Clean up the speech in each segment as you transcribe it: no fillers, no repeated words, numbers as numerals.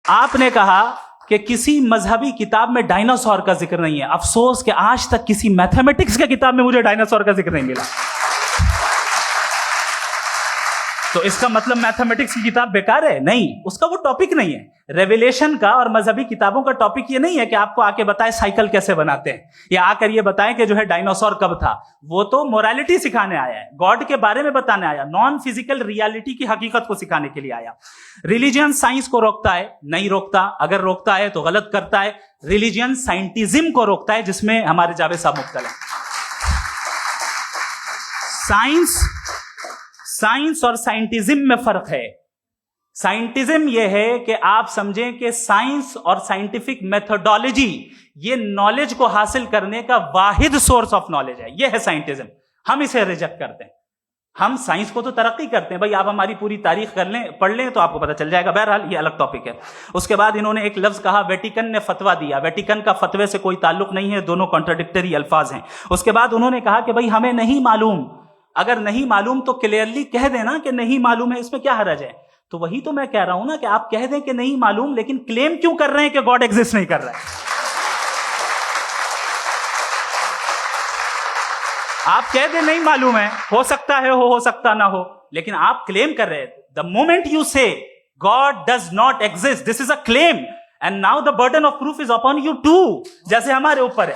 آپ نے کہا کہ کسی مذہبی کتاب میں ڈائناسور کا ذکر نہیں ہے. افسوس کہ آج تک کسی میتھمیٹکس کی کتاب میں مجھے ڈائناسور کا ذکر نہیں ملا. تو اس کا مطلب میتھمیٹکس کی کتاب بیکار ہے؟ نہیں, اس کا وہ ٹاپک نہیں ہے. ریویلیشن کا اور مذہبی کتابوں کا ٹاپک یہ نہیں ہے کہ آپ کو آ کے بتائے سائیکل کیسے بناتے ہیں, یا آ کر یہ بتائیں کہ جو ہے ڈائناسور کب تھا. وہ تو مورالٹی سکھانے آیا ہے, گاڈ کے بارے میں بتانے آیا, نان فزیکل ریالٹی کی حقیقت کو سکھانے کے لیے آیا. ریلیجن سائنس کو روکتا ہے؟ نہیں روکتا. اگر روکتا ہے تو غلط کرتا ہے. ریلیجن سائنٹزم کو روکتا ہے, جس میں ہمارے جاوید صاحب مبتلا ہیں. سائنس اور سائنٹزم میں فرق ہے. سائنٹزم یہ ہے کہ آپ سمجھیں کہ سائنس اور سائنٹیفک میتھڈالوجی یہ نالج کو حاصل کرنے کا واحد سورس آف نالج ہے. یہ ہے سائنٹزم. ہم اسے ریجیکٹ کرتے ہیں. ہم سائنس کو تو ترقی کرتے ہیں, بھائی آپ ہماری پوری تاریخ کر لیں, پڑھ لیں تو آپ کو پتہ چل جائے گا. بہرحال یہ الگ ٹاپک ہے. اس کے بعد انہوں نے ایک لفظ کہا, ویٹیکن نے فتویٰ دیا. ویٹیکن کا فتوے سے کوئی تعلق نہیں ہے, دونوں کانٹراڈکٹری الفاظ ہیں. اس کے بعد انہوں نے کہا کہ بھائی ہمیں نہیں معلوم. اگر نہیں معلوم تو کلیئرلی کہہ دینا کہ نہیں معلوم ہے, اس میں کیا حرج ہے. تو وہی تو میں کہہ رہا ہوں نا کہ آپ کہہ دیں کہ نہیں معلوم, لیکن کلیم کیوں کر رہے ہیں کہ گاڈ ایگزسٹ نہیں کر رہا ہے. آپ کہہ دیں نہیں معلوم ہے, ہو سکتا ہے ہو سکتا نہ ہو, لیکن آپ کلیم کر رہے ہیں. The moment you say God does not exist, this is a claim, and now the burden of proof is upon you too, جیسے ہمارے اوپر ہے.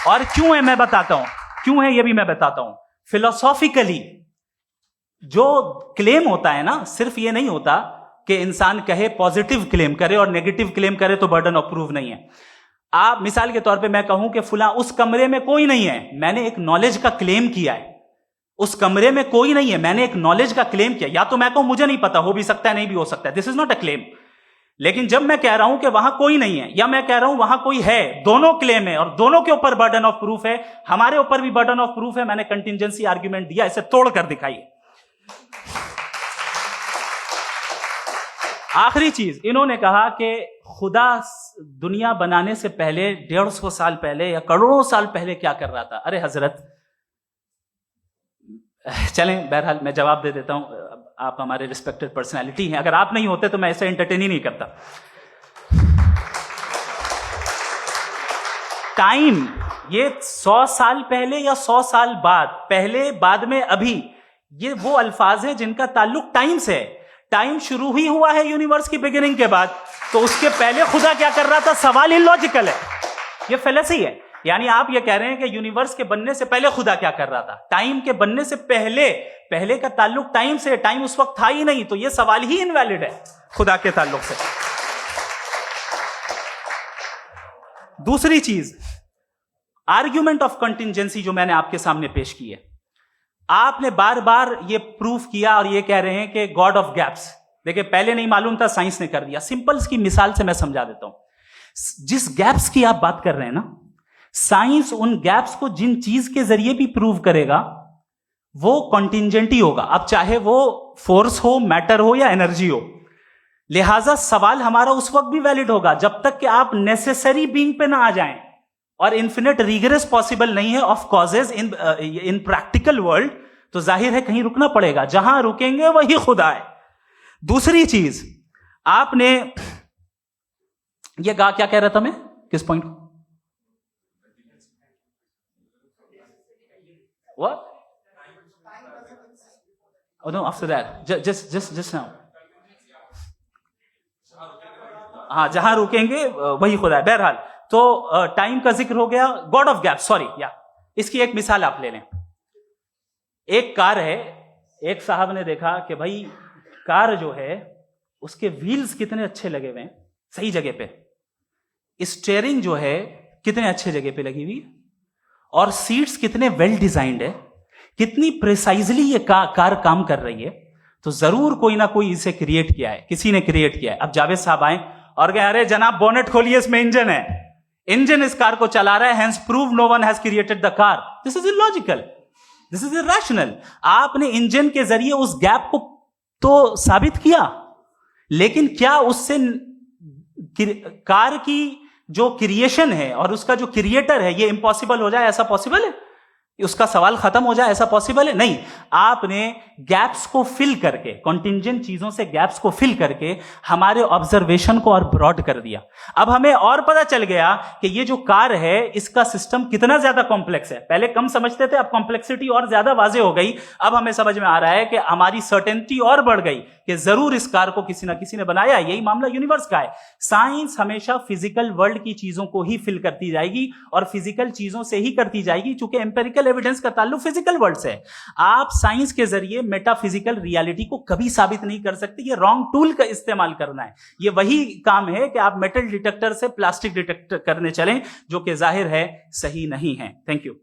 اور کیوں ہے میں بتاتا ہوں, کیوں ہے یہ بھی میں بتاتا ہوں. فلسافیکلی جو کلیم ہوتا ہے نا, صرف یہ نہیں ہوتا کہ انسان کہے پازیٹیو کلیم کرے اور نیگیٹو کلیم کرے تو برڈن آف پروف نہیں ہے. آپ مثال کے طور پہ میں کہوں کہ فلاں اس کمرے میں کوئی نہیں ہے, میں نے ایک نالج کا کلیم کیا ہے. اس کمرے میں کوئی نہیں ہے, میں نے ایک نالج کا کلیم کیا. یا تو میں کہوں مجھے نہیں پتا, ہو بھی سکتا ہے نہیں بھی ہو سکتا ہے, دس از ناٹ اے کلیم. لیکن جب میں کہہ رہا ہوں کہ وہاں کوئی نہیں ہے, یا میں کہہ رہا ہوں وہاں کوئی ہے, دونوں کلیم ہے اور دونوں کے اوپر برڈن آف پروف ہے. ہمارے اوپر بھی برڈن آف پروف ہے. میں نے کنٹینجنسی آرگیومنٹ دیا, اسے توڑ کر دکھائیے. آخری چیز, انہوں نے کہا کہ خدا دنیا بنانے سے پہلے 150 سال پہلے یا کروڑوں سال پہلے کیا کر رہا تھا. ارے حضرت, چلیں بہرحال میں جواب دے دیتا ہوں. آپ ہمارے ریسپیکٹڈ پرسنالٹی ہیں, اگر آپ نہیں ہوتے تو میں ایسے انٹرٹین ہی نہیں کرتا. ٹائم یہ 100 سال پہلے یا 100 سال بعد, پہلے بعد میں ابھی, یہ وہ الفاظ ہیں جن کا تعلق ٹائم سے ہے. ٹائم شروع ہی ہوا ہے یونیورس کی بگننگ کے بعد, تو اس کے پہلے خدا کیا کر رہا تھا, سوال اللاجیکل ہے. یہ فلسفی ہے. یعنی آپ یہ کہہ رہے ہیں کہ یونیورس کے بننے سے پہلے خدا کیا کر رہا تھا. ٹائم کے بننے سے پہلے کا تعلق ٹائم سے, ٹائم اس وقت تھا ہی نہیں, تو یہ سوال ہی انویلڈ ہے خدا کے تعلق سے. دوسری چیز, آرگیومنٹ آف کنٹینجنسی جو میں نے آپ کے سامنے پیش کی ہے, آپ نے بار بار یہ پروف کیا اور یہ کہہ رہے ہیں کہ گاڈ آف گیپس. دیکھیں پہلے نہیں معلوم تھا, سائنس نے کر دیا. سمپلس کی مثال سے میں سمجھا دیتا ہوں. جس گیپس کی آپ بات کر رہے ہیں نا, سائنس ان گیپس کو جن چیز کے ذریعے بھی پروو کرے گا وہ کنٹینجنٹی ہوگا. اب چاہے وہ فورس ہو, میٹر ہو یا انرجی ہو. لہذا سوال ہمارا اس وقت بھی ویلڈ ہوگا جب تک کہ آپ نیسیسری بینگ پہ نہ آ جائیں, اور انفینٹ ریگریس پاسبل نہیں ہے of causes in practical world, تو ظاہر ہے کہیں رکنا پڑے گا. جہاں رکیں گے وہی خدا ہے. دوسری چیز, آپ نے یہ کہا, کیا کہہ رہا تھا میں, کس پوائنٹ کو, what? Oh no, after that, just now. ہاں, جہاں رکیں گے وہی خدا ہے. بہرحال تو ٹائم کا ذکر ہو گیا. گاڈ آف گیپ, سوری, یا اس کی ایک مثال آپ لے لیں. ایک کار ہے, ایک صاحب نے دیکھا کہ بھائی کار جو ہے اس کے ویلز کتنے اچھے لگے ہوئے ہیں, صحیح جگہ پہ. اسٹیئرنگ جو ہے کتنے اچھے جگہ پہ لگی ہوئی, اور سیٹس کتنے ویل ڈیزائنڈ ہے, کتنی پریسائزلی یہ کار کام کر رہی ہے. تو ضرور کوئی نہ کوئی اسے کریٹ کیا ہے, کسی نے کریٹ کیا ہے. اب جاوید صاحب آئیں اور کہیں ارے جناب بونٹ کھولیے, اس میں انجن ہے, انجن اس کار کو چلا رہا ہے, hence prove no one has created the car. This is illogical, this is irrational. آپ نے انجن کے ذریعے اس گیپ کو تو ثابت کیا, لیکن کیا اس سے کار کی جو کریشن ہے اور اس کا جو کریٹر ہے یہ امپاسبل ہو جائے, ایسا پاسبل ہے؟ اس کا سوال ختم ہو جائے, ایسا پاسبل ہے؟ نہیں. آپ نے گیپس کو فل کر کے, کنٹینجنٹ چیزوں سے گیپس کو فل کر کے ہمارے آبزرویشن کو اور براڈ کر دیا. اب ہمیں اور پتا چل گیا کہ یہ جو کار ہے اس کا سسٹم کتنا زیادہ کمپلیکس ہے. پہلے کم سمجھتے تھے, اب کمپلیکسٹی اور زیادہ واضح ہو گئی. اب ہمیں سمجھ میں آ رہا ہے کہ ہماری سرٹینٹی اور بڑھ گئی کہ ضرور اس کار کو کسی نہ کسی نے بنایا. یہی معاملہ یونیورس کا ہے. سائنس ہمیشہ فزیکل ورلڈ کی چیزوں کو ہی فل کرتی جائے گی اور فزیکل چیزوں سے ہی کرتی جائے گی, چونکہ امپیریکل ایویڈنس کا تعلق فزیکل ورلڈ سے ہے. آپ سائنس کے ذریعے میٹا فزیکل ریالٹی کو کبھی ثابت نہیں کر سکتے. یہ رانگ ٹول کا استعمال کرنا ہے. یہ وہی کام ہے کہ آپ میٹل ڈیٹیکٹر سے پلاسٹک ڈیٹیکٹر کرنے چلیں, جو کہ ظاہر ہے صحیح نہیں ہے. Thank you.